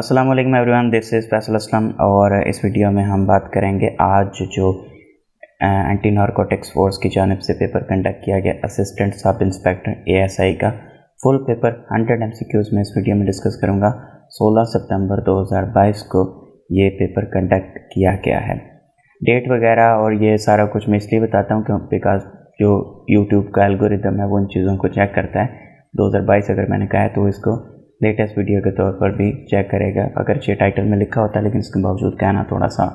अस्सलाम वालेकुम everyone, this is Faisal Aslam और इस वीडियो में हम बात करेंगे आज जो एंटी नारकोटिक्स फोर्स की जानिब से पेपर कंडक्ट किया गया असिस्टेंट सब इंस्पेक्टर ASI का फुल पेपर 100 MCQs में इस वीडियो में डिस्कस करूँगा। 16 सितंबर 2022 को ये पेपर कंडक्ट किया गया है। डेट वगैरह और ये सारा कुछ मैं इसलिए बताता हूँ क्योंकि बिकॉज जो यूट्यूब का एल्गोरिदम है वो इन चीज़ों को चेक करता है। 2022 अगर मैंने कहा है तो इसको लेटेस्ट वीडियो के तौर पर भी चेक करेगा। अगरचे टाइटल में लिखा होता है लेकिन इसके बावजूद कहना थोड़ा सा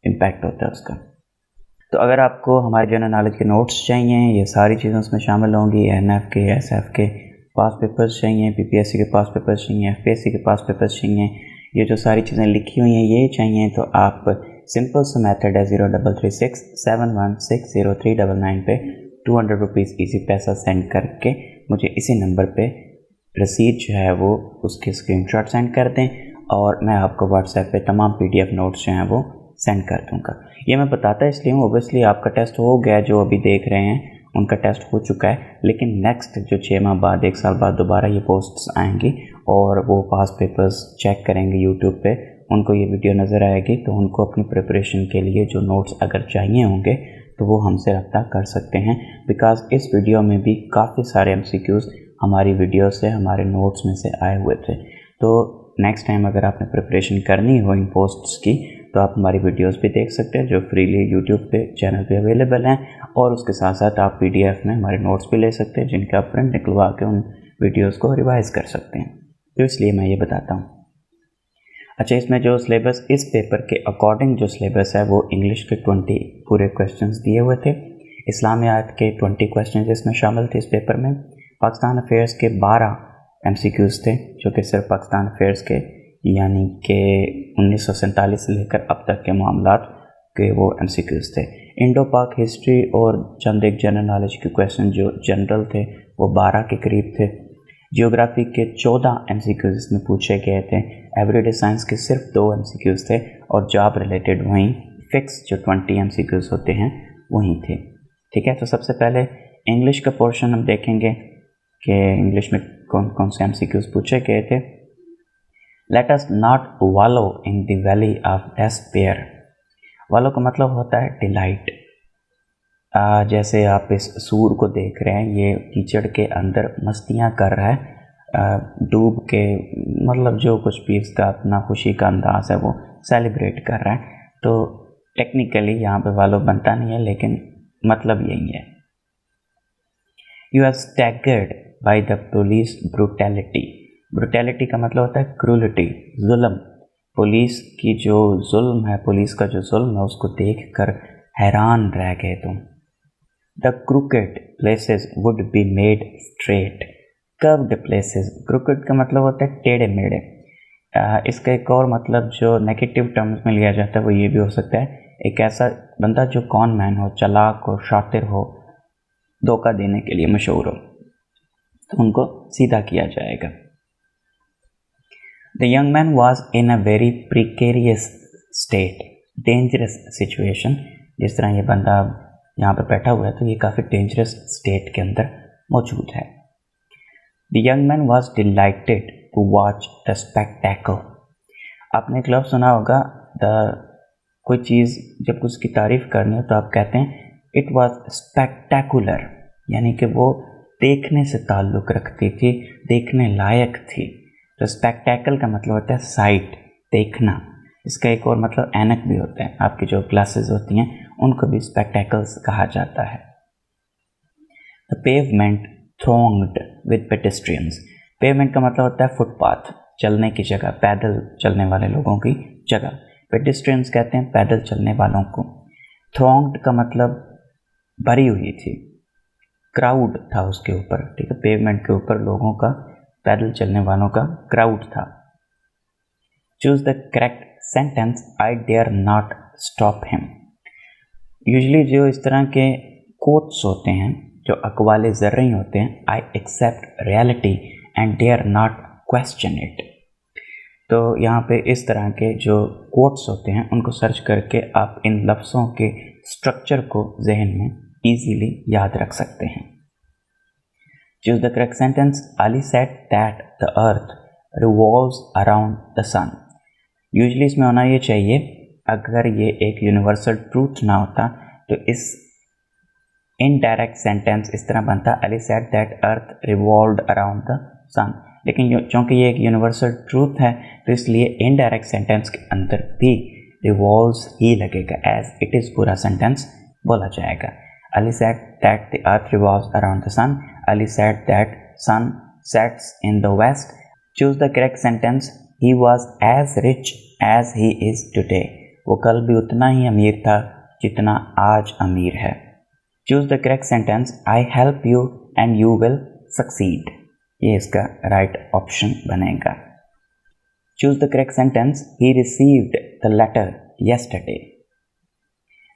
इम्पैक्ट होता है उसका। तो अगर आपको हमारे जनरल नॉलेज के नोट्स चाहिए, ये सारी चीज़ें उसमें शामिल होंगी। NF के, SF के पास पेपर्स चाहिए, PPSC के पास पेपर्स चाहिए, FPSC के पास पेपर्स चाहिए, ये जो सारी चीज़ें लिखी हुई हैं ये चाहिए, तो आप सिंपल सा मेथड है 0336 7160 399 पे 200 रुपीज़ ईजी पैसा सेंड करके मुझे इसी नंबर पे रसीद जो है वो उसके स्क्रीनशॉट सेंड कर दें और मैं आपको व्हाट्सएप पे तमाम PDF नोट्स जो हैं वो सेंड कर दूंगा। ये मैं बताता इसलिए हूँ, ओबियसली आपका टेस्ट हो गया, जो अभी देख रहे हैं उनका टेस्ट हो चुका है, लेकिन नेक्स्ट जो 6 माह बाद 1 साल बाद दोबारा ये पोस्ट्स आएंगी और वो पास पेपर्स चेक करेंगे यूट्यूब पे, उनको ये वीडियो नज़र आएगी, तो उनको अपनी प्रिपरेशन के लिए जो नोट्स अगर चाहिए होंगे तो वो हमसे रब्ता कर सकते हैं। बिकॉज इस वीडियो में भी काफ़ी सारे MCQs हमारी वीडियो से, हमारे नोट्स में से आए हुए थे। तो नेक्स्ट टाइम अगर आपने प्रिपरेशन करनी हो इन पोस्ट्स की तो आप हमारी वीडियोस भी देख सकते हैं जो फ्रीली यूट्यूब पे चैनल पे अवेलेबल हैं, और उसके साथ साथ आप PDF में हमारे नोट्स भी ले सकते हैं जिनका आप प्रिंट निकलवा के उन वीडियोस को रिवाइज़ कर सकते हैं। तो इसलिए मैं ये बताता हूँ। अच्छा, इसमें जो सिलेबस इस पेपर के अकॉर्डिंग जो सिलेबस है वो इंग्लिश के 20 पूरे क्वेश्चंस दिए हुए थे, इस्लामियात के 20 क्वेश्चन इसमें शामिल थे इस पेपर में, पाकिस्तान अफेयर्स के 12 MCQs थे जो कि सिर्फ पाकिस्तान अफेयर्स के यानी कि 1947 से लेकर अब तक के मामलात के वो MCQs थे। इंडो पाक हिस्ट्री और चंद एक जनरल नॉलेज के क्वेश्चन जो जनरल थे वो 12 के करीब थे। जियोग्राफी के 14 MCQs इसमें पूछे गए थे। एवरीडे साइंस के सिर्फ 2 MCQs थे और जॉब रिलेटेड वहीं फिक्स जो 20 MCQs होते हैं वहीं थे। ठीक है, तो सबसे पहले इंग्लिश का पोर्शन हम देखेंगे कि इंग्लिश में कौन कौन से MCQs पूछे गए थे। Let us not wallow in the valley of despair. Wallow का मतलब होता है डिलाइट। जैसे आप इस सूर को देख रहे हैं, ये कीचड़ के अंदर मस्तियाँ कर रहा है, डूब के, मतलब जो कुछ भी इसका अपना खुशी का अंदाज़ है वो सेलिब्रेट कर रहा है। तो टेक्निकली यहाँ पे वॉलो बनता नहीं है लेकिन मतलब यही है। You are staggered by the police brutality. Brutality का मतलब होता है क्रूलिटी, जुल्म। पुलिस की जो जुल्म है, पुलिस का जो जुल्म है उसको देख कर हैरान रह गए तुम। The crooked places would be made straight. Curved places, crooked का मतलब होता है टेढ़े मेढ़े। इसका एक और मतलब जो नेगेटिव टर्म्स में लिया जाता है वो ये भी हो सकता है, एक ऐसा बंदा जो कॉन मैन हो, चालाक हो, शातिर हो, धोखा देने के लिए मशहूर हो, तो उनको सीधा किया जाएगा। The young man was in a very precarious state, dangerous situation. जिस तरह ये बंदा यहाँ पे बैठा हुआ है तो ये काफ़ी डेंजरस स्टेट के अंदर मौजूद है। The young man was delighted to watch the spectacle. आपने एक लफ्ज़ सुना होगा, कोई चीज़ जब उसकी तारीफ़ करनी हो तो आप कहते हैं इट वॉज स्पेक्टेकुलर, यानी कि वो देखने से ताल्लुक़ रखती थी, देखने लायक थी। तो स्पेक्टेकल का मतलब होता है साइट, देखना। इसका एक और मतलब ऐनक भी होता है, आपकी जो ग्लासेस होती हैं उनको भी स्पेक्टेकल्स कहा जाता है। The pavement thronged with pedestrians. Pavement का मतलब होता है फुटपाथ, चलने की जगह, पैदल चलने वाले लोगों की जगह। पेडेस्ट्रियंस कहते हैं पैदल चलने वालों को। थ्रोंग्ड का मतलब भरी हुई थी, क्राउड था उसके ऊपर। ठीक है, पेवमेंट के ऊपर लोगों का, पैदल चलने वालों का क्राउड था। Choose the correct sentence, I dare not stop him. Usually जो इस तरह के कोट्स होते हैं, जो अकवाले ज़र्री होते हैं, I accept reality and dare not question it. तो यहाँ पे इस तरह के जो कोट्स होते हैं उनको सर्च करके आप इन लफ्ज़ों के स्ट्रक्चर को जहन में ईजीली याद रख सकते हैं। Choose the correct sentence. Ali said that the earth revolves around the sun। Usually इसमें होना ये चाहिए, अगर ये एक यूनिवर्सल ट्रूथ ना होता तो इस इनडायरेक्ट सेंटेंस इस तरह बनता, Ali said that earth revolved around the sun. लेकिन चूँकि ये एक यूनिवर्सल ट्रूथ है तो इसलिए इनडायरेक्ट सेंटेंस के अंदर भी रिवॉल्व्स ही लगेगा, एज इट इज़ पूरा सेंटेंस बोला जाएगा। Ali said that the earth revolves around the sun, Ali said that sun sets in the west. Choose the correct sentence, he was as rich as he is today. वो कल भी उतना ही अमीर था जितना आज अमीर है। Choose the correct sentence, I help you and you will succeed. ये इसका राइट ऑप्शन बनेगा। Choose the correct sentence, he received the letter yesterday.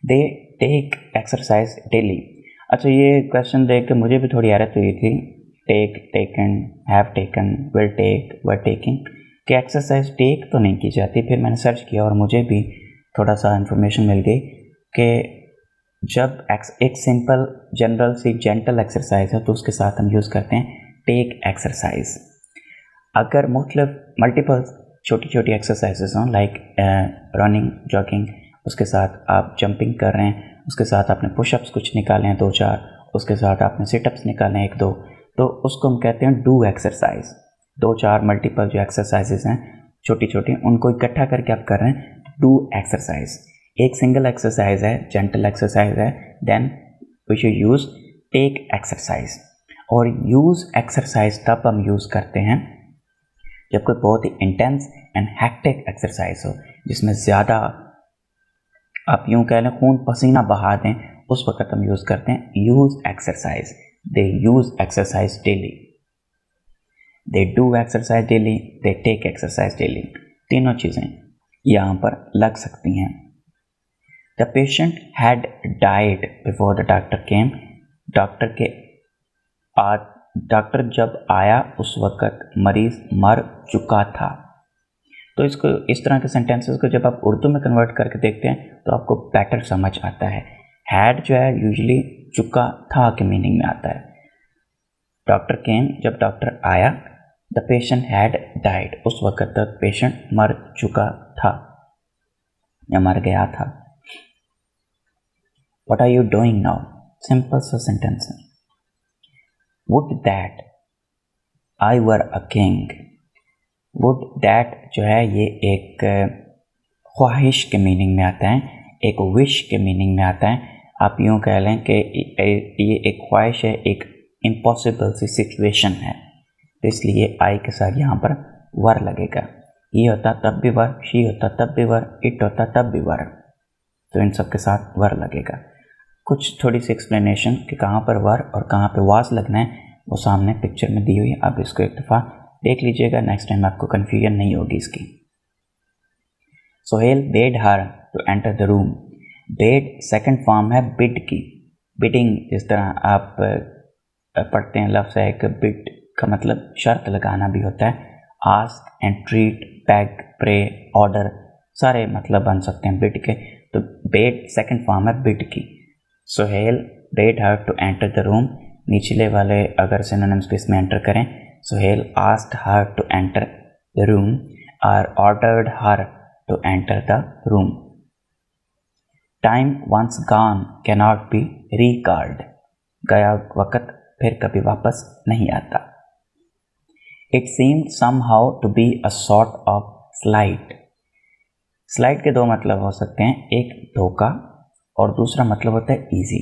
They take exercise daily. अच्छा, ये क्वेश्चन देख के मुझे भी थोड़ी हैरत हुई थी। Take, taken, have taken, will take, were taking, कि एक्सरसाइज टेक तो नहीं की जाती। फिर मैंने सर्च किया और मुझे भी थोड़ा सा इन्फॉर्मेशन मिल गई कि जब एक सिंपल जनरल सी जेंटल एक्सरसाइज है तो उसके साथ हम यूज़ करते हैं टेक एक्सरसाइज। अगर मल्टीपल छोटी छोटी एक्सरसाइजेस हों, लाइक रनिंग, जॉगिंग, उसके साथ आप जंपिंग कर रहे हैं, उसके साथ आपने पुशअप्स कुछ निकाले हैं 2-4, उसके साथ आपने सिटअप्स निकाले हैं 1-2, तो उसको हम कहते हैं डू एक्सरसाइज। 2-4 मल्टीपल जो एक्सरसाइजेस हैं छोटी छोटी, उनको इकट्ठा करके आप कर रहे हैं डू एक्सरसाइज। एक सिंगल एक्सरसाइज है, जेंटल एक्सरसाइज है, then we should use take exercise. और यूज़ एक्सरसाइज तब हम यूज़ करते हैं जब कोई बहुत ही इंटेंस एंड हैक्टिक एक्सरसाइज हो, जिसमें ज़्यादा आप यूँ कह लें खून पसीना बहा दें, उस वक्त हम यूज़ करते हैं use exercise. They use exercise daily, they do exercise daily, they take exercise daily. तीनों चीज़ें यहाँ पर लग सकती हैं। The patient had died before the doctor came. Doctor जब आया उस वक़्त मरीज़ मर चुका था। तो इसको इस तरह के सेंटेंसेस को जब आप उर्दू में कन्वर्ट करके देखते हैं तो आपको बेटर समझ आता है। हैड जो है यूजुअली चुका था के मीनिंग में आता है। डॉक्टर केम, जब डॉक्टर आया, द पेशेंट हैड डाइड, उस वक़्त तक पेशेंट मर चुका था या मर गया था। What are you doing now? Simple सा सेंटेंस है। Would that I were a king. Would that जो है ये एक ख्वाहिश के मीनिंग में आता है, एक विश के मीनिंग में आता है। आप यूँ कह लें कि ये एक ख्वाहिश है, एक इम्पॉसिबल सी सिचुएशन है, तो इसलिए आई के साथ यहाँ पर वर लगेगा। ये होता तब भी वर, शी होता तब भी वर, इट होता तब भी वर, तो इन सब के साथ वर लगेगा। कुछ थोड़ी सी एक्सप्लेनेशन कि कहाँ पर वर और कहाँ पर वाज लगना है वो सामने पिक्चर में दी हुई है, आप इसको एक दफ़ा देख लीजिएगा, नेक्स्ट टाइम आपको कन्फ्यूजन नहीं होगी इसकी। Sohail bade her to enter the room. Bade second form है बिड की। बिडिंग, जिस तरह आप पढ़ते हैं लफ्ज़ है एक बिड का मतलब शर्त लगाना भी होता है। Ask, entreat, beg, pray, order, सारे मतलब बन सकते हैं बिड के। तो बेड सेकंड फॉर्म है बिड की। Sohail bade her to enter the room, निचले वाले अगर सिनोनिम्स को इसमें एंटर करें, Sohail asked her to enter the room और ordered her to enter the room. Time once gone can not be recalled. गया वक़्त फिर कभी वापस नहीं आता। It seemed somehow to be a sort of slide. Slide के दो मतलब हो सकते हैं, एक धोखा और दूसरा मतलब होता है ईजी।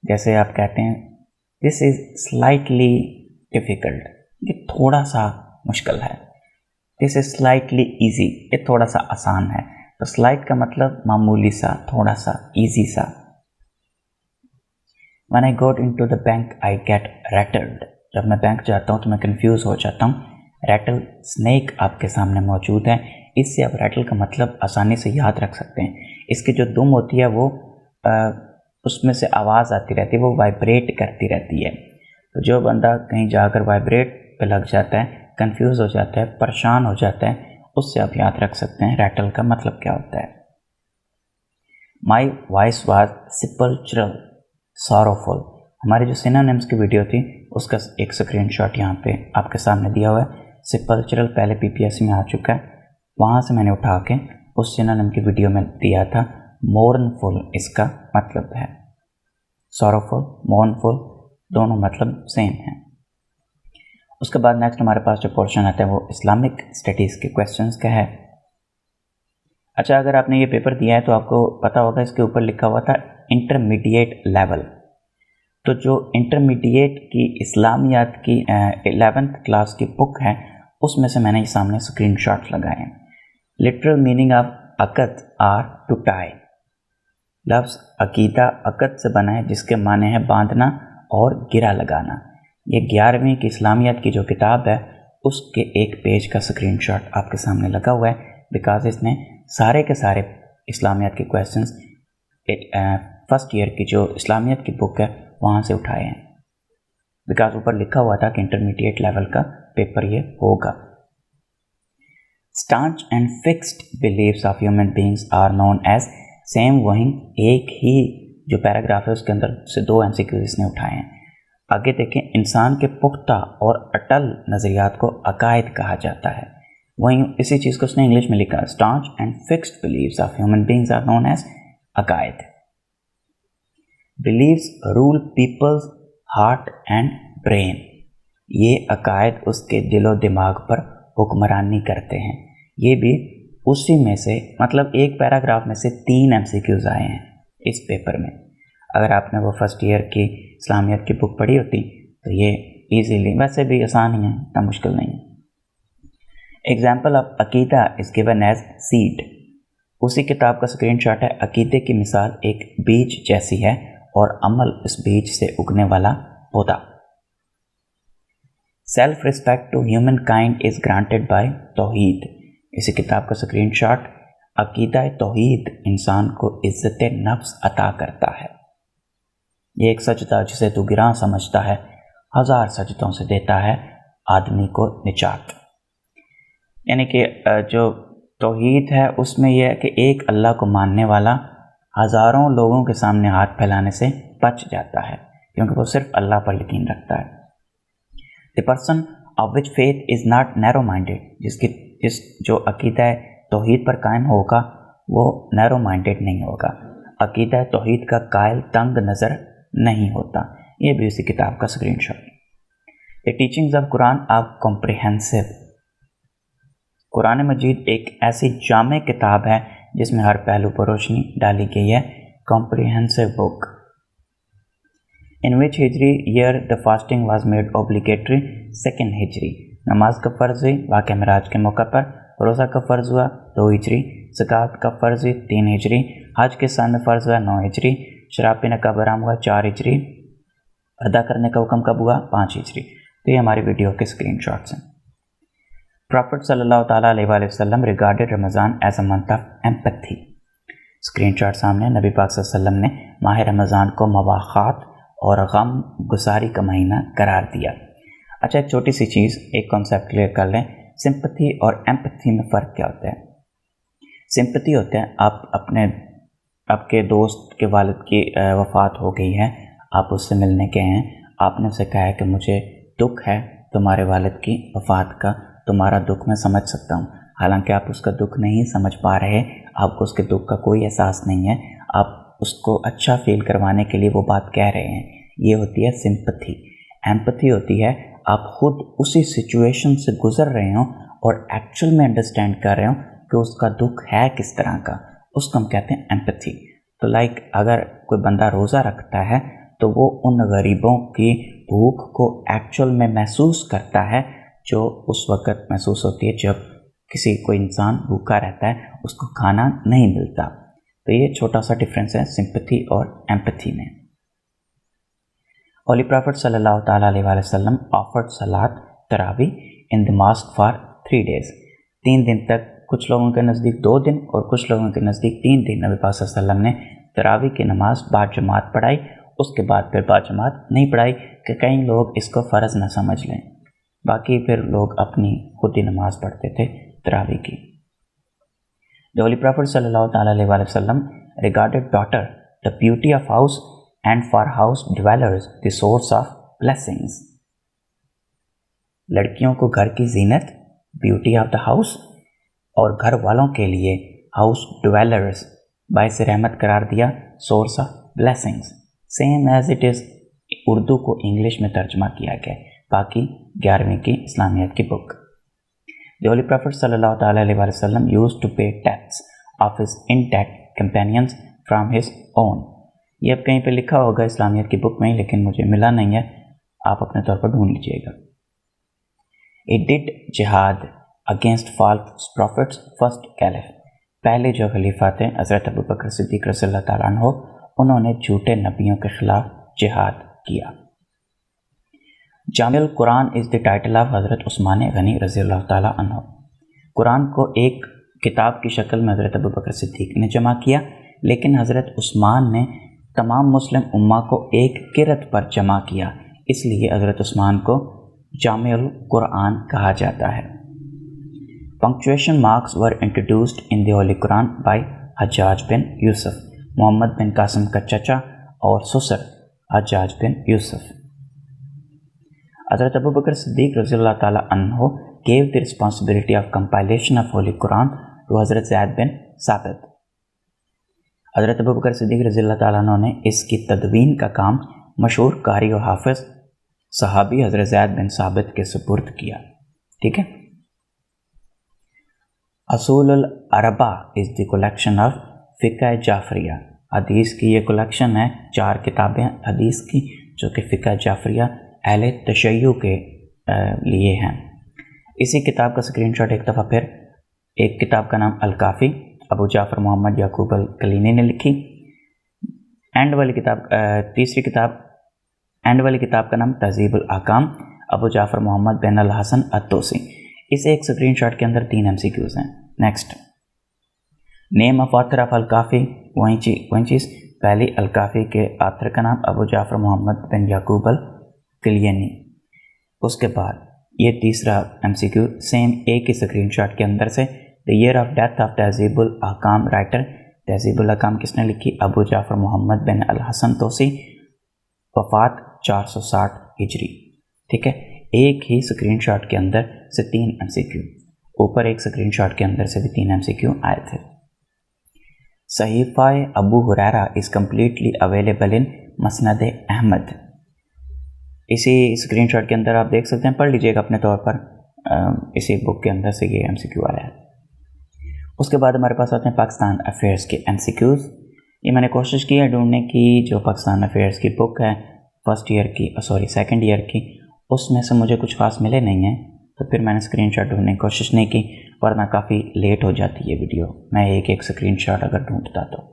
जैसे आप कहते हैं दिस इज़ स्लाइटली डिफ़िकल्ट, ये थोड़ा सा मुश्किल है। दिस इज़ स्लाइटली ईजी, ये थोड़ा सा आसान है। तो स्लाइट का मतलब मामूली सा, थोड़ा सा, ईजी सा। When I got into the bank I get rattled। जब मैं बैंक जाता हूँ तो मैं कंफ्यूज हो जाता हूँ। रैटल स्नेक आपके सामने मौजूद है, इससे आप रैटल का मतलब आसानी से याद रख सकते हैं। इसकी जो दुम होती है वो उसमें से आवाज़ आती रहती है, वो वाइब्रेट करती रहती है। तो जो बंदा कहीं जाकर वाइब्रेट पे लग जाता है, कंफ्यूज हो जाता है, परेशान हो जाता है, उससे आप याद रख सकते हैं रैटल का मतलब क्या होता है। My voice was sepulchral sorrowful. हमारी जो सिनोनिम्स की वीडियो थी उसका एक स्क्रीनशॉट यहाँ पे आपके सामने दिया हुआ है। सेपल्चरल पहले PPSC में आ चुका है, वहाँ से मैंने उठा के उस सिनोनिम की वीडियो में दिया था। मोर्नफुल इसका मतलब है, सॉरोफुल, मोर्नफुल दोनों मतलब सेम है। उसके बाद नेक्स्ट हमारे पास जो पोर्शन आता है वो इस्लामिक स्टडीज़ के क्वेश्चंस का है। अच्छा, अगर आपने ये पेपर दिया है तो आपको पता होगा इसके ऊपर लिखा हुआ था इंटरमीडिएट लेवल। तो जो इंटरमीडिएट की इस्लामियात की 11th क्लास की बुक है उसमें से मैंने ये सामने स्क्रीनशॉट लगाए हैं। लिटरल मीनिंग ऑफ अक़द आर टू टाई। लफ्ज़ अकीदा अक़द से बना है जिसके माने हैं बांधना और गिरा लगाना। ये 11वीं की इस्लामियात की जो किताब है उसके एक पेज का स्क्रीनशॉट आपके सामने लगा हुआ है, बिकॉज इसने सारे के सारे इस्लामियात के क्वेश्चंस फर्स्ट ईयर की जो इस्लामियात की बुक है वहाँ से उठाए हैं, बिकॉज ऊपर लिखा हुआ था कि इंटरमीडिएट लेवल का पेपर ये होगा। Staunch and fixed beliefs of human beings are known as same. वहीं एक ही जो पैराग्राफ है उसके अंदर से 2 MCQs इसने उठाए हैं। आगे देखें, इंसान के पुख्ता और अटल नज़रियात को अकायद कहा जाता है। वहीं इसी चीज़ को उसने इंग्लिश में लिखा, staunch and fixed beliefs of human beings are known as अकायद। Beliefs rule people's heart and brain. ये अकायद उसके दिलो दिमाग पर हुक्मरानी करते हैं। ये भी उसी में से, मतलब एक पैराग्राफ में से 3 MCQs आए हैं इस पेपर में। अगर आपने वो फर्स्ट ईयर की इस्लामियत की बुक पढ़ी होती तो ये इजीली, वैसे भी आसान ही है, इतना मुश्किल नहीं है। एग्जाम्पल ऑफ अकीदा इज गिवन एज सीड। उसी किताब का स्क्रीनशॉट है। अकीदे की मिसाल एक बीज जैसी है और अमल इस बीज से उगने वाला पौधा। Self respect to human kind is granted by तौहीद। इसी किताब का स्क्रीनशॉट, अकीदा तौहीद इंसान को इज्जत नफ्स अता करता है। ये एक सजदा जिसे तू गिरां समझता है, 1000 सजदों से देता है आदमी को निजात। यानी कि जो तौहीद है उसमें यह है कि एक अल्लाह को मानने वाला हज़ारों लोगों के सामने हाथ फैलाने से बच जाता है, क्योंकि वो सिर्फ अल्लाह पर यकीन रखता है। The person of which faith is not narrow minded. जो अकीदा तौहीद पर कायम होगा वो नैरो माइंडेड नहीं होगा। अकीदा तौहीद का कायल तंग नज़र नहीं होता। ये भी उसी किताब का screenshot. The teachings of Quran are comprehensive. Quran मजीद एक ऐसी जामे किताब है जिसमें हर पहलू पर रोशनी डाली गई है। Comprehensive book. In which Hijri year the fasting was made obligatory. 2nd हिजरी। नमाज का फ़र्ज़ हुई वाक़या मिराज के मौका पर। रोज़ा का फ़र्ज़ हुआ 2 हिजरी। ज़कात का फ़र्ज़ हुई 3 हिजरी। हज के सन में फ़र्ज़ हुआ 9 हिजरी। शराब पीने का हराम हुआ 4 हिजरी। अदा करने का हुक्म कब हुआ? 5 हिजरी। तो ये हमारी वीडियो के स्क्रीनशॉट्स हैं। प्रॉफिट सल्लल्लाहु ताला अलैहि वसल्लम regarded Ramzan as a month of empathy. Screenshot सामने। नबी पाक सल्लल्लाहु अलैहि वसल्लम ने माह रमज़ान को मवाख़ात और गम गुसारी का महीना करार दिया। अच्छा, एक छोटी सी चीज़, एक कॉन्सेप्ट क्लियर कर लें। सिंपैथी और एम्पैथी में फ़र्क क्या होता है? सिंपैथी होता है आपके दोस्त के वालिद की वफ़ात हो गई है, आप उससे मिलने गए हैं, आपने उसे कहा है कि मुझे दुख है तुम्हारे वालिद की वफ़ात का, तुम्हारा दुख मैं समझ सकता हूँ। हालांकि आप उसका दुख नहीं समझ पा रहे, आपको उसके दुख का कोई एहसास नहीं है, आप उसको अच्छा फील करवाने के लिए वो बात कह रहे हैं। ये होती है सिंपैथी। एम्पैथी होती है आप खुद उसी सिचुएशन से गुज़र रहे हो और एक्चुअल में अंडरस्टैंड कर रहे हो कि उसका दुख है किस तरह का, उसको हम कहते हैं एम्पैथी। तो लाइक अगर कोई बंदा रोज़ा रखता है तो वो उन गरीबों की भूख को एक्चुअल में महसूस करता है जो उस वक़्त महसूस होती है जब कोई इंसान भूखा रहता है, उसको खाना नहीं मिलता। तो ये छोटा सा डिफरेंस है सिंपैथी और एम्पैथी में। होली प्रॉफिट सल्लल्लाहु ताला अलैहि वसल्लम ऑफर्ड सलात तरावी in the mosque for 3 days। 3 दिन तक, कुछ लोगों के नज़दीक 2 दिन और कुछ लोगों के नज़दीक 3 दिन नबी पाक सल्लल्लाहु अलैहि वसल्लम ने तरावी की नमाज बाजमात पढ़ाई। उसके बाद फिर बाजमात नहीं पढ़ाई कि कई लोग इसको फ़र्ज़ न समझ लें। बाकी फिर लोग अपनी खुद ही नमाज पढ़ते थे तरावी की। द होली प्रॉफिट सल्लल्लाहु ताला अलैहि वसल्लम regarded daughter the beauty of house and for house dwellers the source of blessings. लड़कियों को घर की जीनत ब्यूटी ऑफ द हाउस, और घर वालों के लिए हाउस ड्वेलर्स बाइस रहमत करार दिया, source of blessings, same as it is Urdu को इंग्लिश में तर्जमा किया गया। बाकी 11वीं की इस्लामियत की बुक। द होली प्रॉफिट सल्लल्लाहु ताला अलैहि वसल्लम यूज्ड टू पे tax of his intact companions from his own. ये अब कहीं पे लिखा होगा इस्लामियत की बुक में, लेकिन मुझे मिला नहीं है, आप अपने तौर पर ढूंढ लीजिएगा। It did jihad against false prophets first caliph, पहले जो खलीफा थे हज़रत अबू बकर सिद्दीक़ रज़ियल्लाहु ताला अन्हु, उन्होंने झूठे नबियों के खिलाफ जिहाद किया। जामिल Quran is the title of हज़रत उस्मान गनी रज़ियल्लाहु ताला अन्हु। कुरान को एक किताब की शक्ल में हज़रत अबू बकर सिद्दीक़ ने जमा किया, लेकिन हज़रत उस्मान ने तमाम मुस्लिम उम्मा को एक किरत पर जमा किया, इसलिए हज़रत उस्मान को जामिल कुरान कहा जाता है। Punctuation marks were introduced in the holy Quran by Hajjaj bin Yusuf, Mohammad bin Qasim का चचा और ससुर हज्जाज बिन यूसुफ। हज़रत अबू बकर सिद्दीक़ रज़ियल्लाहु ताला अन्हु gave the responsibility of compilation of Holy Quran to हज़रत ज़ैद बिन साबित। हज़रत अबू बकर सिद्दीक़ रज़ियल्लाहु ताला अन्हु ने इसकी तदवीन का काम मशहूर कारी और हाफिज़ सहाबी हज़रत ज़ैद बिन साबित के सुपुर्द किया। ठीक है। असूलुल अरबा इज़ द कलेक्शन ऑफ फ़िक़्ह जाफ़रिया, हदीस की ये कलेक्शन है, 4 किताबें हदीस की जो कि फ़िक़्ह जाफ़रिया अहले तशय्युअ के लिए हैं। इसी किताब का स्क्रीनशॉट एक दफ़ा फिर, एक किताब का नाम अल-काफ़ी, अबू जाफ़र मोहम्मद याकूब अल-कलीनी ने लिखी। एंड वाली किताब तीसरी किताब एंड वाली किताब का नाम तहज़ीबुल अहकाम, अबू जाफ़र मोहम्मद बिन अल हसन अत-तूसी। इस एक स्क्रीनशॉट के अंदर 3 MCQs हैं। Next, name of author of al Kafi, वही चीज़ पहली अल-काफ़ी के ऑथर का नाम अबू जाफ़र मोहम्मद बिन याकूब अल-कलीनी। उसके बाद ये तीसरा MCQ सेम एक ही स्क्रीनशॉट के अंदर से, the year of death of तहज़ीबुल अहकाम राइटर, तहज़ीबुल अहकाम किसने लिखी? अबू जाफ़र मोहम्मद बिन अल हसन तोसी, वफ़ात 460 हिजरी। ठीक है। एक ही स्क्रीनशॉट के अंदर से 3 MCQ, ऊपर एक स्क्रीनशॉट के अंदर से भी 3 MCQ आए थे। सहीफ़ा अबू हुरैरा इज़ कम्प्लीटली अवेलेबल इन मसनद अहमद। इसी स्क्रीनशॉट के अंदर आप देख सकते हैं, पढ़ लीजिएगा अपने तौर पर, इसी बुक के अंदर से ये MCQ आया है। उसके बाद हमारे पास आते हैं पाकिस्तान अफेयर्स के MCQs। ये मैंने कोशिश की है ढूंढने की, जो पाकिस्तान अफेयर्स की बुक है सेकंड ईयर की, उसमें से मुझे कुछ खास मिले नहीं हैं, तो फिर मैंने स्क्रीनशॉट ढूंढने की कोशिश नहीं की, वरना काफ़ी लेट हो जाती है वीडियो, मैं एक स्क्रीनशॉट अगर ढूंढता तो।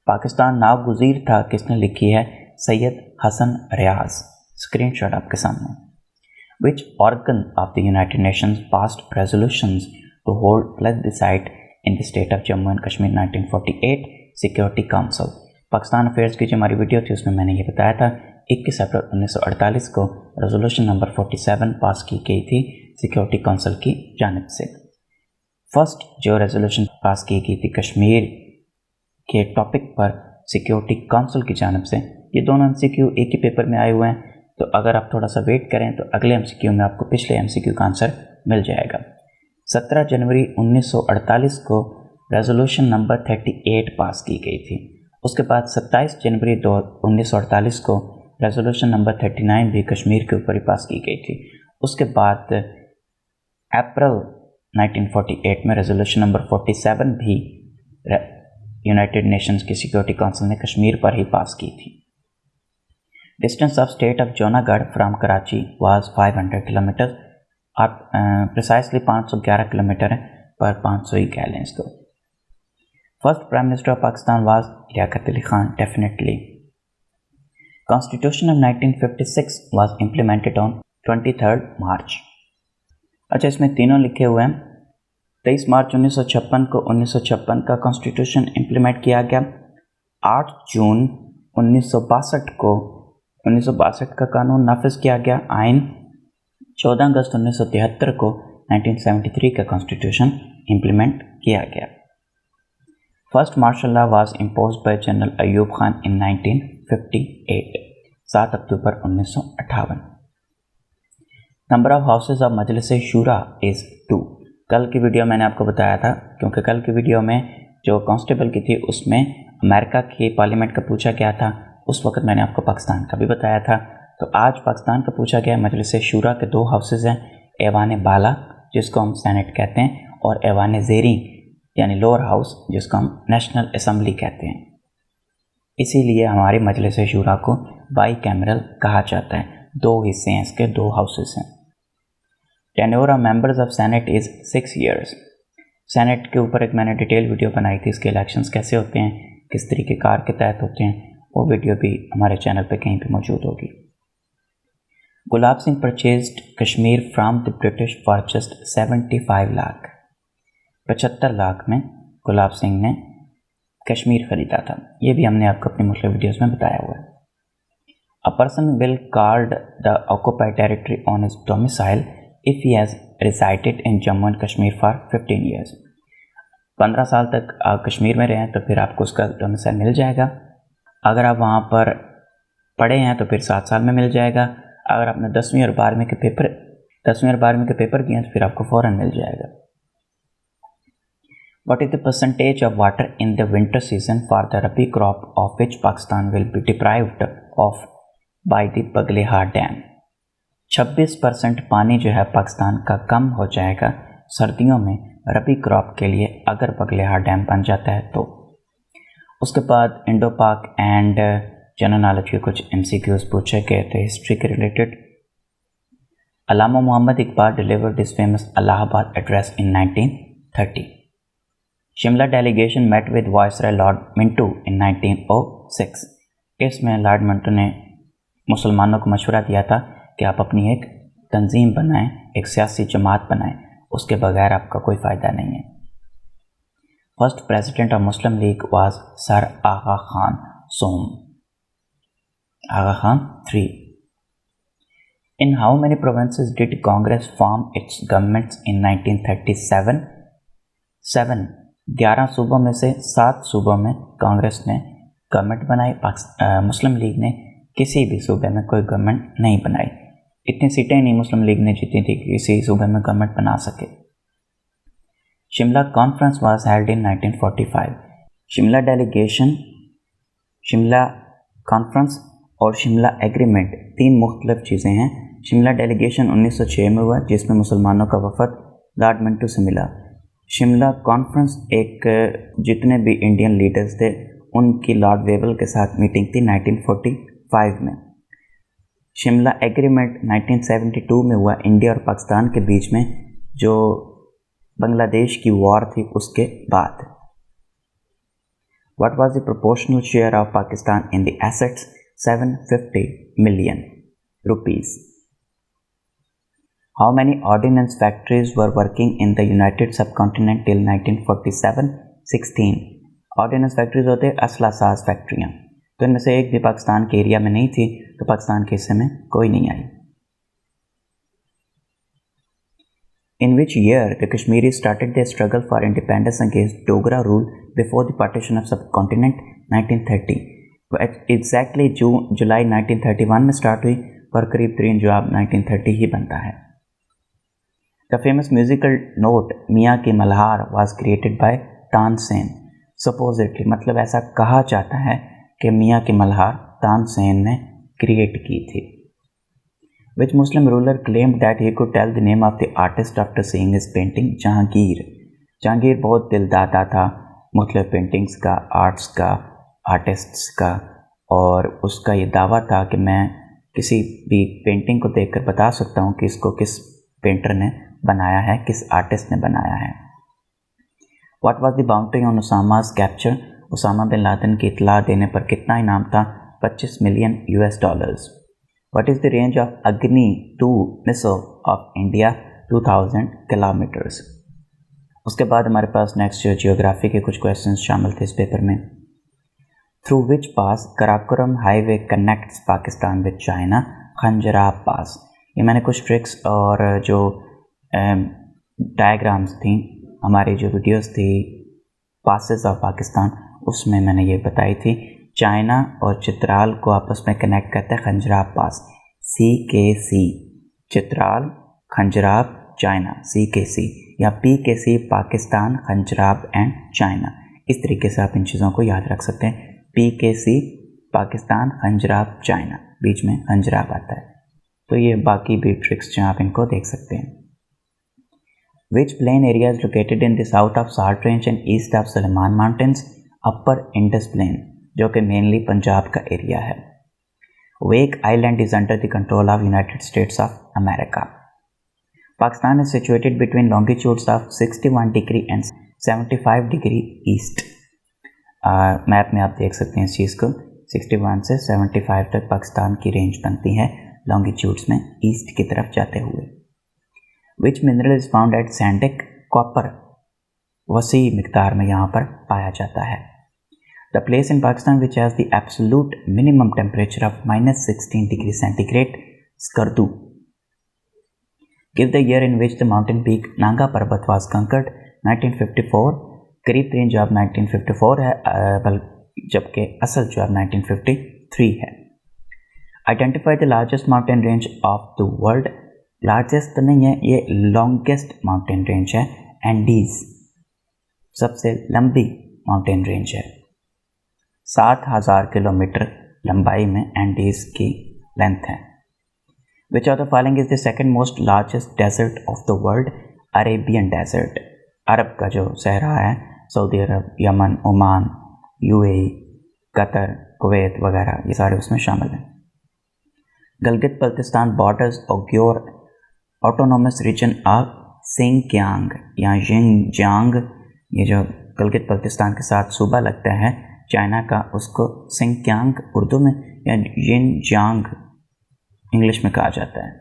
पाकिस्तान नागुज़ीर था किसने लिखी है? सैयद हसन रियाज। स्क्रीनशॉट आपके सामने। Which organ of the United Nations passed resolutions to hold plebiscite in the state of Jammu and Kashmir 1948 Security Council. Pakistan affairs की जो हमारी वीडियो थी उसमें मैंने ये बताया था 21 अप्रैल 1948 को रेजोल्यूशन नंबर 47 पास की गई थी सिक्योरिटी काउंसिल की जानिब से। फर्स्ट जो रेजोल्यूशन पास की गई थी कश्मीर के टॉपिक पर सिक्योरिटी काउंसिल की जानिब से, ये दोनों MCQ एक ही पेपर में आए हुए हैं, तो अगर आप थोड़ा सा वेट करें तो अगले MCQ में आपको पिछले MCQ का आंसर मिल जाएगा। 17 जनवरी 1948 को रेजोल्यूशन नंबर 38 पास की गई थी। उसके बाद 27 जनवरी 1948 को रेजोल्यूशन नंबर 39 भी कश्मीर के ऊपर ही पास की गई थी। उसके बाद अप्रैल 1948 में रेजोल्यूशन नंबर 47 भी यूनाइटेड नेशंस की सिक्योरिटी काउंसिल ने कश्मीर पर ही पास की थी। Distance of state of Junagadh from Karachi was 500 kilometre, और प्रिसाइसली 511 किलोमीटर है, पर 500 ही कह लें इसको। First prime minister of Pakistan was Liaquat Ali Khan, definitely. Constitution of 1956 was implemented on 23 March. अच्छा, इसमें तीनों लिखे हुए हैं। 23 मार्च 1956 को 1956 का कॉन्स्टिट्यूशन इम्प्लीमेंट किया गया। 8 जून 1962 को 1962 का कानून नाफिज किया गया आइन। 14 अगस्त 1973 को 1973 का कॉन्स्टिट्यूशन इम्प्लीमेंट किया गया। First martial law was imposed by general Ayub Khan in 1958, 7 October 1958। Number of houses of मजलिस शूरा इज़ 2। कल की वीडियो मैंने आपको बताया था, क्योंकि कल की वीडियो में जो कांस्टेबल की थी उसमें अमेरिका की पार्लियामेंट का पूछा गया था, उस वक्त मैंने आपको पाकिस्तान का भी बताया था। तो आज पाकिस्तान का पूछा गया। मजलिस शूरा के 2 हाउसेज हैं, ऐवान बाला जिसको हम सेनेट कहते हैं और ऐवान ज़ेरी यानी लोअर हाउस जिसको हम नेशनल असम्बली कहते हैं। इसीलिए हमारी मजलिस शूरा को बाई कैमरल कहा जाता है। 2 हिस्से हैं इसके, 2 हाउसेज हैं। Tenure of members of senate is 6 years। Senate के ऊपर एक मैंने डिटेल वीडियो बनाई थी, इसके इलेक्शंस कैसे होते हैं, किस तरीके कार के तहत होते हैं, वो वीडियो भी हमारे चैनल पे कहीं पे मौजूद होगी। Gulab Singh purchased Kashmir from the British for just 75 lakh. 75 lakh में गुलाब सिंह ने कश्मीर ख़रीदा था। ये भी हमने आपको अपनी मुख्तलिफ वीडियोज़ में बताया हुआ है। A person will called the occupied territory on his domicile if he has resided in Jammu and Kashmir for 15 years। 15 साल तक आप कश्मीर में रहें तो फिर आपको उसका डोमिसाइल मिल जाएगा। अगर आप वहाँ पर पढ़े हैं तो फिर 7 साल में मिल जाएगा। अगर आपने 10वीं और 12वीं के पेपर दिए हैं तो फिर आपको फ़ौरन मिल जाएगा। What is the percentage of water in the winter season for the rabi crop of which Pakistan will be deprived of by the Bagleha Dam? 26% पानी जो है पाकिस्तान का कम हो जाएगा सर्दियों में रबी क्रॉप के लिए अगर बगलेहा डैम बन जाता है तो। उसके बाद इंडो पाक एंड जनरल नॉलेज के कुछ MCQs पूछे गए थे हिस्ट्री के related. Allama Muhammad Iqbal delivered his famous Allahabad address in 1930। Shimla delegation met with viceroy lord Minto in 1906। इसमें लॉर्ड मिंटो ने मुसलमानों को मशवरा दिया था कि आप अपनी एक तंजीम बनाएं, एक सियासी जमात बनाएं, उसके बगैर आपका कोई फ़ायदा नहीं है। First president of Muslim League was sir Aga Khan सोम, Aga Khan 3। In how many provinces did Congress form its governments in 1937? 7। 11 सूबों में से 7 सूबों में कांग्रेस ने गवर्नमेंट बनाई। मुस्लिम लीग ने किसी भी सूबे में कोई गवर्नमेंट नहीं बनाई। इतनी सीटें नहीं मुस्लिम लीग ने जीती थी कि किसी सूबे में गवर्नमेंट बना सके। Shimla conference was held in 1945। Shimla delegation, Shimla conference और शिमला एग्रीमेंट 3 मुख्तलिफ चीज़ें हैं। शिमला डेलीगेशन 1906 में हुआ जिसमें मुसलमानों का वफद लॉर्ड मिंटो से मिला। शिमला कॉन्फ्रेंस एक जितने भी इंडियन लीडर्स थे उनकी लॉर्ड वेवल के साथ मीटिंग थी 1945 में। शिमला एग्रीमेंट 1972 में हुआ इंडिया और पाकिस्तान के बीच में, जो बांग्लादेश की वॉर थी उसके बाद। What was the proportional share of Pakistan in the assets? 750 million rupees. How many ordnance factories were working in the United Subcontinent till 1947? 16. Ordinance factories होते हैं असला साज फैक्ट्रियाँ, तो इनमें से एक भी पाकिस्तान के एरिया में नहीं थी, तो पाकिस्तान के हिस्से में कोई नहीं आई। In which year the Kashmiris started their struggle for independence against Dogra rule before the partition of subcontinent? 1930. वो एग्जैक्टली जुलाई 1931 में स्टार्ट हुई और करीब तरीन जवाब 1930 ही बनता है। द फेमस म्यूजिकल नोट मियाँ की Malhar was created by Tansen. Supposedly, मतलब ऐसा कहा जाता है कि मियाँ की मल्हार तानसेन ने क्रिएट की थी। Which Muslim ruler claimed that he could tell the name of the artist after seeing his painting? Jahangir. Jahangir बहुत दिलदाता था मुख्तलिफ पेंटिंग्स का, आर्ट्स का, आर्टिस्ट्स का, और उसका ये दावा था कि मैं किसी भी पेंटिंग को देखकर बता सकता हूँ कि इसको किस पेंटर ने बनाया है, किस आर्टिस्ट ने बनाया है। What was the bounty on Osama's capture? Osama bin Laden की इतला देने पर कितना इनाम था? $25 million। What is the range of Agni 2 missile of India? 2000 kilometers। उसके बाद हमारे पास नेक्स्ट जियोग्राफी के कुछ क्वेश्चंस शामिल थे इस पेपर में। Through which pass Karakoram highway connects Pakistan with China? Khunjerab pass. ये मैंने कुछ ट्रिक्स और जो डायग्राम्स थी, हमारी जो वीडियोस थी पासेस ऑफ पाकिस्तान, उसमें मैंने ये बताई थी। चाइना और चित्राल को आपस में कनेक्ट करता है खंजराब पास, CKC, चित्राल खंजराब चाइना CKC, या PKC पाकिस्तान, खंजराब एंड चाइना। इस तरीके से आप इन चीज़ों को याद रख सकते हैं। PKC पाकिस्तान, खंजराब चाइना, बीच में खंजराब आता है। तो ये बाकी भी ट्रिक्स जो आप इनको देख सकते हैं। Which plain area is located in the south of Salt Range and east of Suleiman Mountains? Upper Indus Plain, जो कि मेनली पंजाब का एरिया है। Wake Island is under the control of United States of America. Pakistan is situated between longitudes of 61 degree and 75 degree east. Map में आप देख सकते हैं इस चीज़ को। 61 से 75 तक पाकिस्तान की रेंज बनती है लॉन्गिट्यूड्स में, ईस्ट की तरफ जाते हुए। Which mineral is found at Sandik? Copper वसी मिकदार में यहाँ पर पाया जाता है। The place in Pakistan which has the absolute minimum temperature of -16 degree centigrade, Skardu. Give the year in which the mountain peak Nanga Parbat was conquered, 1954। करीब range अब 1954 है, जबकि असल जो अब 1953 है। Identify the largest mountain range of the world। Largest नहीं है, ये लॉन्गेस्ट माउंटेन रेंज है। एंडीज सबसे लंबी माउंटेन रेंज है, 7000 किलोमीटर लंबाई में एंडीज की लेंथ है। Which of the following is the second most largest desert of the world? Arabian desert, Arab का जो सहरा है, Saudi Arabia, Yemen, Oman, UAE, Qatar, Kuwait वगैरह, ये सारे उसमें शामिल हैं। Gilgit Baltistan borders Uyghur autonomous region of Sinkiang या जिंगजियांग, ये जो गिलगित बल्तिस्तान के साथ सूबा लगता है चाइना का, उसको सिंकियांग उर्दू में या जिंगजियांग इंग्लिश में कहा जाता है।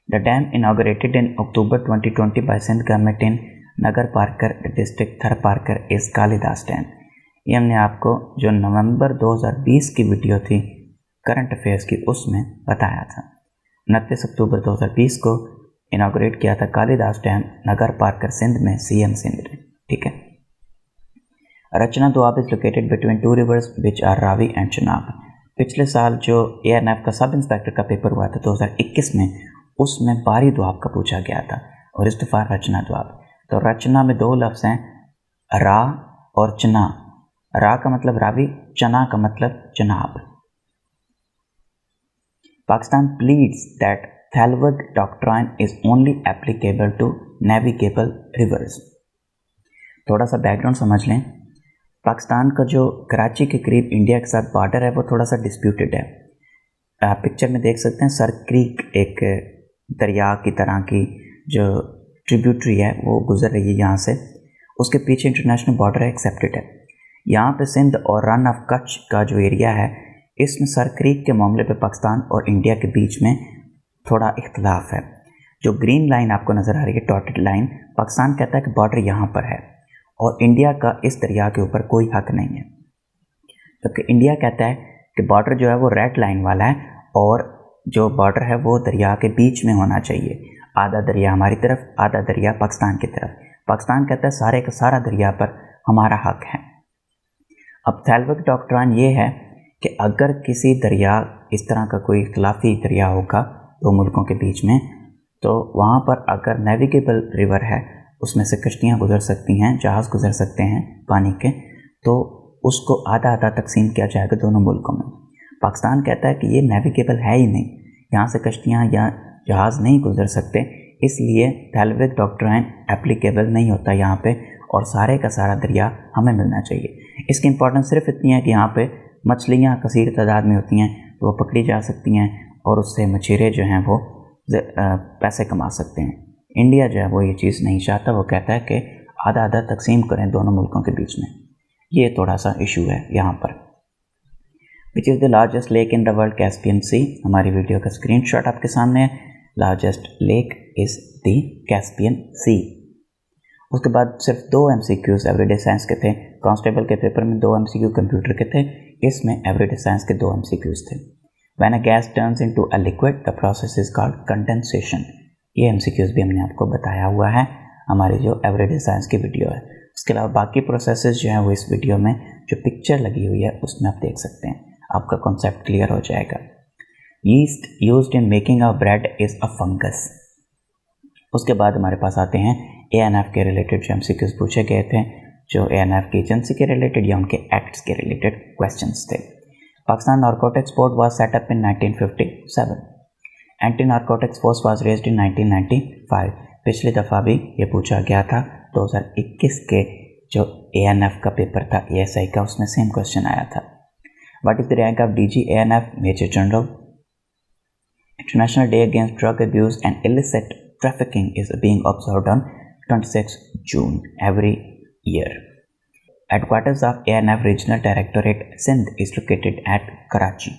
The dam inaugurated in October 2020 by Sindh government in Nagar Parkar district Thar Parkar is Kalidas dam. ये हमने आपको जो नवंबर 2020 की वीडियो थी करंट अफेयर्स की, उसमें बताया था। 29 अक्टूबर 2020 को इनॉग्रेट किया था कालिदास डैम नगर पार्कर सिंध में, CM सिंध ने। ठीक है। Rachna Doab is located between two rivers which are Ravi and Chenab. पिछले साल जो ANF का सब इंस्पेक्टर का पेपर हुआ था 2021 में, उसमें बारी दोआब का पूछा गया था और इस दफ़ा रचना दोआब। तो रचना में दो लफ्ज़ हैं, रा और चना। रा का मतलब रावी, चना का मतलब जनाब। Pakistan pleads that Thalwag doctrine is only applicable to navigable rivers। थोड़ा सा बैकग्राउंड समझ लें। पाकिस्तान का जो कराची के करीब इंडिया के साथ बॉर्डर है, वो थोड़ा सा डिस्प्यूटेड है। आप पिक्चर में देख सकते हैं सर क्रीक, एक दरिया की तरह की जो ट्रिब्यूटरी है वो गुजर रही है यहाँ से। उसके पीछे इंटरनेशनल बॉर्डर है, एक्सेप्टेड है। यहाँ पे सिंध और रन ऑफ कच्छ का जो एरिया है, इसमें सर क्रीक के मामले पे पाकिस्तान और इंडिया के बीच में थोड़ा इख्तलाफ है। जो ग्रीन लाइन आपको नज़र आ रही है, डॉटेड लाइन, पाकिस्तान कहता है कि बॉर्डर यहाँ पर है और इंडिया का इस दरिया के ऊपर कोई हक नहीं है, जबकि इंडिया कहता है कि बॉर्डर जो है वो रेड लाइन वाला है और जो बॉर्डर है वो दरिया के बीच में होना चाहिए। आधा दरिया हमारी तरफ, आधा दरिया पाकिस्तान की तरफ। पाकिस्तान कहता है सारे का सारा दरिया पर हमारा हक है। अब थैलवग डॉक्ट्राइन ये है कि अगर किसी दरिया, इस तरह का कोई इख्तिलाफी दरिया होगा दो मुल्कों के बीच में, तो वहाँ पर अगर नेविगेबल रिवर है, उसमें से कश्तियाँ गुजर सकती हैं, जहाज़ गुजर सकते हैं पानी के, तो उसको आधा आधा तकसीम किया जाएगा दोनों मुल्कों में। पाकिस्तान कहता है कि ये नेविगेबल है ही नहीं, यहाँ से कश्तियाँ या जहाज़ नहीं गुजर सकते, इसलिए थैलवग डॉक्ट्राइन एप्लीकेबल नहीं होता यहाँ पे और सारे का सारा दरिया हमें मिलना चाहिए। इसकी इंपॉर्टेंस सिर्फ इतनी है कि यहाँ पे मछलियाँ कसीर तादाद में होती हैं, तो वो पकड़ी जा सकती हैं और उससे मछेरे जो हैं वो पैसे कमा सकते हैं। इंडिया जो है वो ये चीज़ नहीं चाहता, वो कहता है कि आधा आधा तकसीम करें दोनों मुल्कों के बीच में। ये थोड़ा सा इशू है यहाँ पर। Which is the largest lake in the world? Caspian sea. हमारी वीडियो का स्क्रीनशॉट आपके सामने है। Largest lake is the Caspian sea. उसके बाद सिर्फ 2 MCQs एवरीडे साइंस के थे। कांस्टेबल के पेपर में 2 MCQ कंप्यूटर के थे, इसमें एवरीडे साइंस के 2 MCQs थे। When a gas turns into a liquid, the process is called condensation। ये MCQs भी हमने आपको बताया हुआ है हमारी जो एवरीडे साइंस की वीडियो है। उसके अलावा बाकी प्रोसेसेस जो हैं वो इस वीडियो में जो पिक्चर लगी हुई है उसमें आप देख सकते हैं, आपका कॉन्सेप्ट क्लियर हो जाएगा। Yeast used in making a bread is a fungus. उसके बाद हमारे पास आते हैं ANF के रिलेटेड जो MCQs पूछे गए थे, जो ANF की एजेंसी के रिलेटेड या उनके एक्ट्स के रिलेटेड क्वेश्चंस थे। Pakistan narcotics board was set up in 1957। Anti narcotics force was raised in 1995। पिछली दफ़ा भी ये पूछा गया था, 2021 के जो ANF का पेपर था ASI का, उसमें सेम क्वेश्चन आया था। What is the rank of DG ANF major general. International day against drug abuse and illicit trafficking is being observed on 26 June every year. Headquarters of ANF Regional Directorate Sindh is located at Karachi.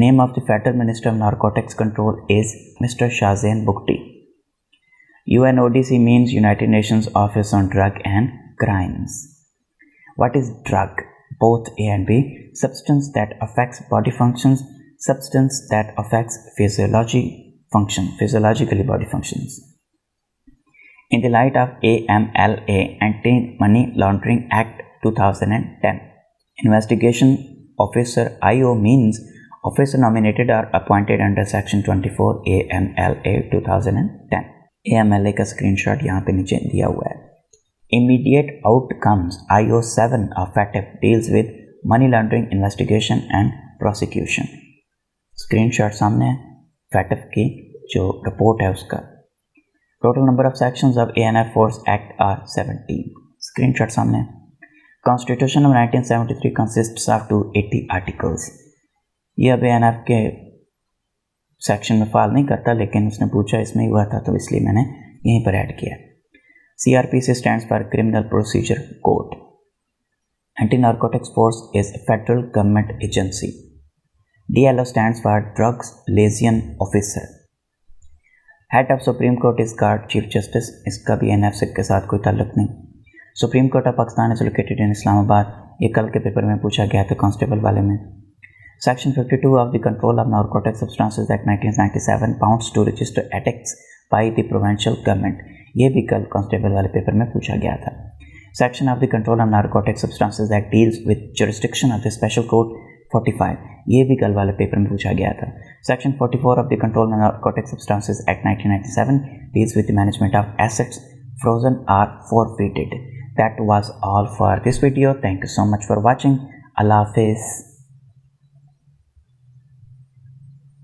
Name of the Federal Minister of Narcotics Control is Mr. Shahzain Bukti. UNODC means United Nations Office on Drug and Crimes. What is drug? Both A and B. Substance that affects body functions, substance that affects physiologically body functions. In the light of AMLA, Anti-Money Laundering Act 2010, Investigation Officer IO means officer nominated or appointed under Section 24 AMLA 2010. AMLA का screenshot यहाँ पे नीचे दिया हुआ है। Immediate outcomes IO7 of FATF deals with money laundering investigation and prosecution. Screenshot सामने है FATF की जो रिपोर्ट है उसका। Total number of sections of ANF force act are 17। Screenshot सामने है। Constitution of 1973 consists of 280 articles. ये अब ANF के सेक्शन में फॉल नहीं करता, लेकिन उसने पूछा इसमें हुआ था तो इसलिए मैंने यहीं पर ऐड किया। CRPC stands for criminal procedure code. Anti narcotics force is federal government agency. DLO stands for Drugs Liaison Officer. Head of Supreme Court is called Chief Justice. इसका भी NF के साथ कोई ताल्लुक नहीं। Supreme Court of Pakistan is located in Islamabad। ये कल के पेपर में पूछा गया था कांस्टेबल वाले में। Section 52 of the Control of Narcotic Substances Act 1997 bounds to register addicts by the provincial government। ये भी कल कांस्टेबल वाले पेपर में पूछा गया था। Section of the Control of Narcotic Substances Act deals with jurisdiction of the Special Court 45। ये भी कल वाले पेपर में पूछा गया था। Section 44 of the Control of Narcotic Substances Act 1997 deals with the management of assets frozen or forfeited. That was all for this video. Thank you so much for watching. Allah Hafiz.